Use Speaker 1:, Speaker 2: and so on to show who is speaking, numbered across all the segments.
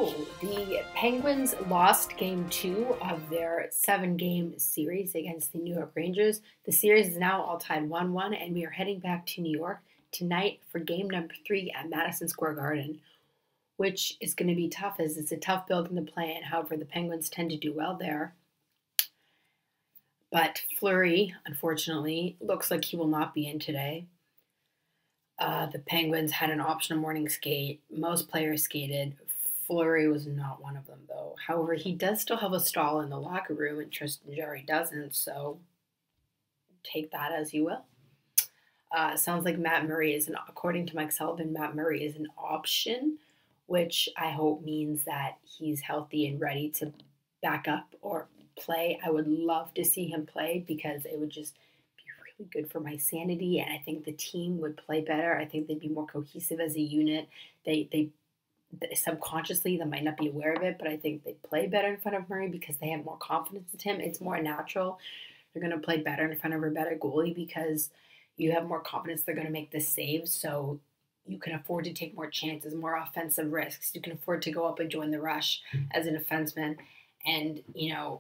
Speaker 1: So the Penguins lost game 2 of their 7-game series against the New York Rangers. The series is now all tied 1-1, and we are heading back to New York tonight for game number 3 at Madison Square Garden, which is going to be tough as it's a tough building to play in. However, the Penguins tend to do well there. But Fleury, unfortunately, looks like he will not be in today. The Penguins had an optional morning skate. Most players skated. Fleury was not one of them, though. However, he does still have a stall in the locker room, and Tristan Jarry doesn't, so take that as you will. Sounds like Matt Murray is, according to Mike Sullivan, Matt Murray is an option, which I hope means that he's healthy and ready to back up or play. I would love to see him play because it would just be really good for my sanity, and I think the team would play better. I think they'd be more cohesive as a unit. They subconsciously, they might not be aware of it, but I think they play better in front of Murray because they have more confidence in him. It's more natural. They're going to play better in front of a better goalie because you have more confidence they're going to make the saves, so you can afford to take more chances, more offensive risks. You can afford to go up and join the rush as a defenseman and,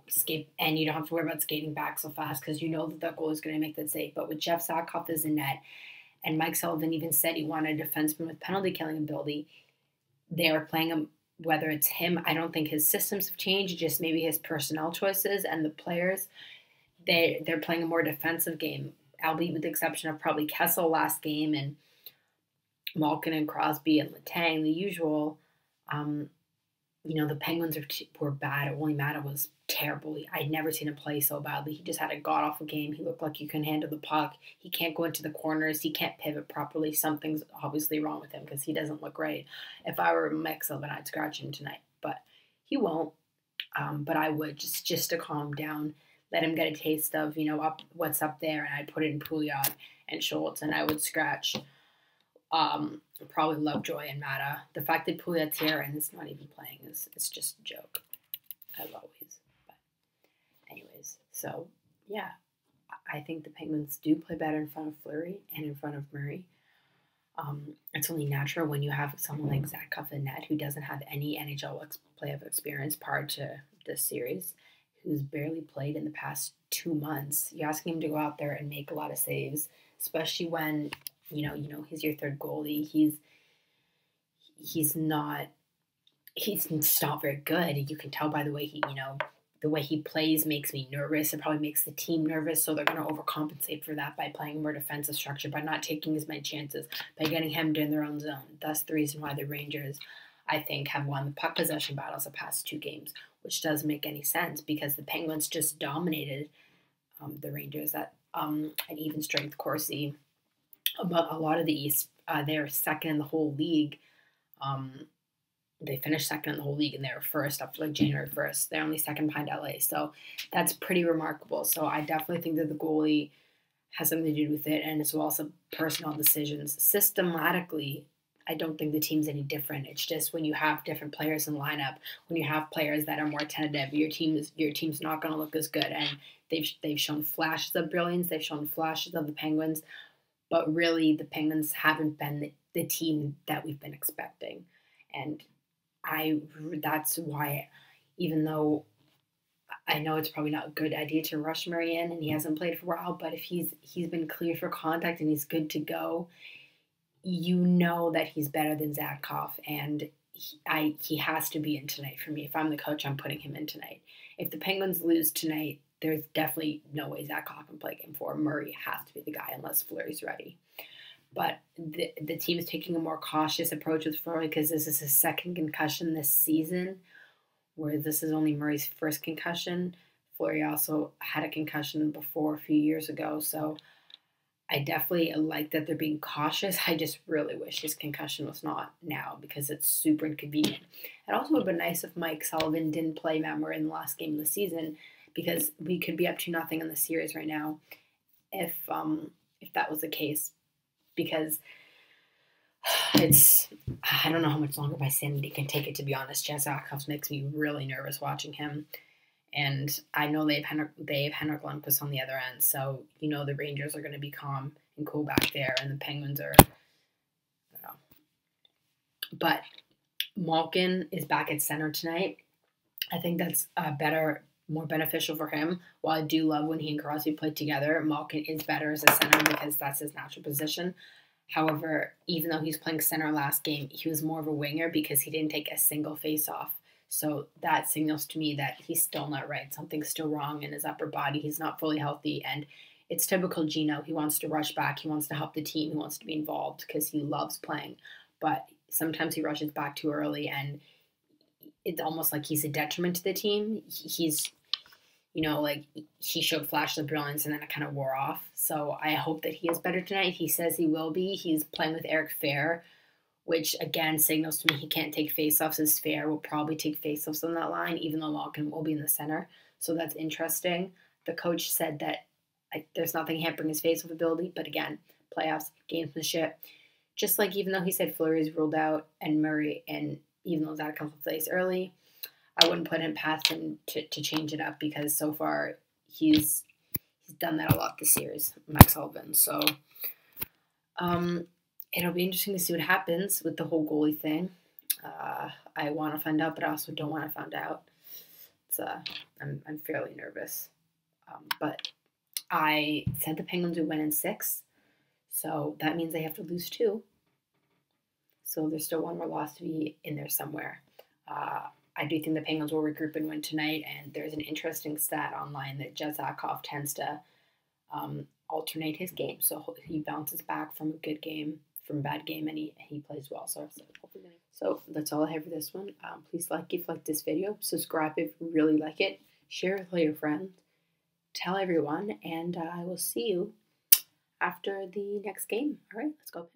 Speaker 1: skate, and you don't have to worry about skating back so fast because you know that the goalie is going to make that save. But with Jeff Zatkoff as in net, and Mike Sullivan even said he wanted a defenseman with penalty-killing ability, they are playing him, whether it's him. I don't think his systems have changed, just maybe his personnel choices and the players. They're playing a more defensive game, albeit with the exception of probably Kessel last game and Malkin and Crosby and Letang, the usual. The Penguins were bad. Oli Mata was terrible. I'd never seen him play so badly. He just had a god-awful game. He looked like he couldn't handle the puck. He can't go into the corners. He can't pivot properly. Something's obviously wrong with him because he doesn't look right. If I were Mike Sullivan, I'd scratch him tonight. But he won't. But I would, just to calm him down, let him get a taste of, what's up there. And I'd put it in Pouliot and Schultz, and I would scratch probably Lovejoy and Mata. The fact that Pouliot's here and is not even playing it's just a joke, as always. But anyways, so yeah, I think the Penguins do play better in front of Fleury and in front of Murray. It's only natural when you have someone like Zatkoff in net who doesn't have any NHL playoff experience prior to this series, who's barely played in the past 2 months. You're asking him to go out there and make a lot of saves, especially when he's your third goalie. He's not very good. You can tell by the way he plays makes me nervous. It probably makes the team nervous, so they're going to overcompensate for that by playing a more defensive structure, by not taking as many chances, by getting hemmed in their own zone. That's the reason why the Rangers, I think, have won the puck possession battles the past 2 games, which doesn't make any sense because the Penguins just dominated the Rangers at an even strength Corsi. About a lot of the East, they're second in the whole league. They finished second in the whole league, and they were first up to January 1st. They're only second behind LA, so that's pretty remarkable. So I definitely think that the goalie has something to do with it, and as well as some personal decisions. Systematically, I don't think the team's any different. It's just when you have different players in the lineup, when you have players that are more tentative, your team's not going to look as good. And they've shown flashes of brilliance. They've shown flashes of the Penguins. But really, the Penguins haven't been the team that we've been expecting. And that's why, even though I know it's probably not a good idea to rush Murray in, and he hasn't played for a while, but if he's been cleared for contact and he's good to go, you know that he's better than Zatkoff, and he has to be in tonight for me. If I'm the coach, I'm putting him in tonight. If the Penguins lose tonight, there's definitely no way Zatkoff can play game 4. Murray has to be the guy unless Fleury's ready. But the team is taking a more cautious approach with Fleury because this is his second concussion this season, where this is only Murray's first concussion. Fleury also had a concussion before a few years ago, so I definitely like that they're being cautious. I just really wish his concussion was not now because it's super inconvenient. It also would have been nice if Mike Sullivan didn't play Matt Murray in the last game of the season, because we could be up to nothing in the series right now if that was the case. Because I don't know how much longer my sanity can take it, to be honest. Jess Zatkoff makes me really nervous watching him. And I know they have Henrik Lundqvist on the other end, so the Rangers are going to be calm and cool back there, and the Penguins are, I don't know. But Malkin is back at center tonight. I think that's more beneficial for him. While I do love when he and Crosby played together, Malkin is better as a center because that's his natural position. However, even though he's playing center last game, he was more of a winger because he didn't take a single face-off. So that signals to me that he's still not right. Something's still wrong in his upper body. He's not fully healthy, and it's typical Gino. He wants to rush back. He wants to help the team. He wants to be involved because he loves playing. But sometimes he rushes back too early, and it's almost like he's a detriment to the team. He's, he showed flashes of brilliance and then it kind of wore off. So I hope that he is better tonight. He says he will be. He's playing with Eric Fair, which again signals to me he can't take faceoffs, as Fair will probably take faceoffs on that line, even though Malkin will be in the center. So that's interesting. The coach said that there's nothing hampering his faceoff ability, but again, playoffs, gamesmanship. Just like even though he said Fleury is ruled out and Murray, and even though that comes to plays early, I wouldn't put him past him to change it up because so far he's done that a lot this series, Mike Sullivan. So it'll be interesting to see what happens with the whole goalie thing. I want to find out, but I also don't want to find out. I'm fairly nervous. But I said the Penguins would win in 6, so that means they have to lose 2. So there's still one more loss to be in there somewhere. I do think the Penguins will regroup and win tonight, and there's an interesting stat online that Jezakov tends to alternate his game. So he bounces back from a good game, from a bad game, and he plays well. So that's all I have for this one. Please if you like this video. Subscribe if you really like it. Share with all your friends. Tell everyone, and I will see you after the next game. All right, let's go.